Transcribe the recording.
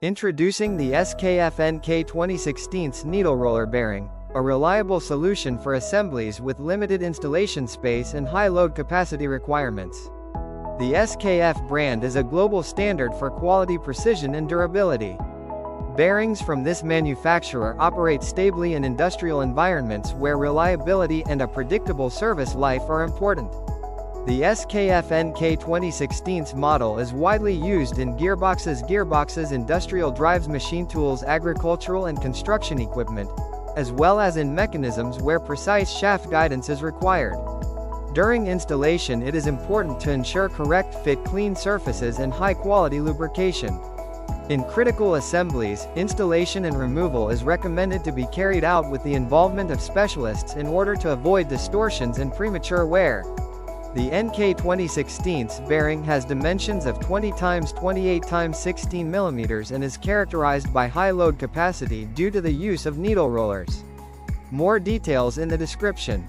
Introducing the SKF NK20 needle roller bearing, a reliable solution for assemblies with limited installation space and high load capacity requirements. The SKF brand is a global standard for quality, precision and durability. Bearings from this manufacturer operate stably in industrial environments where reliability and a predictable service life are important. The SKF NK20 model is widely used in gearboxes, industrial drives, machine tools, agricultural and construction equipment, as well as in mechanisms where precise shaft guidance is required. During installation, it is important to ensure correct fit, clean surfaces and high-quality lubrication. In critical assemblies, installation and removal is recommended to be carried out with the involvement of specialists in order to avoid distortions and premature wear. The NK20 bearing has dimensions of 20 x 28 x 16 mm and is characterized by high load capacity due to the use of needle rollers. More details in the description.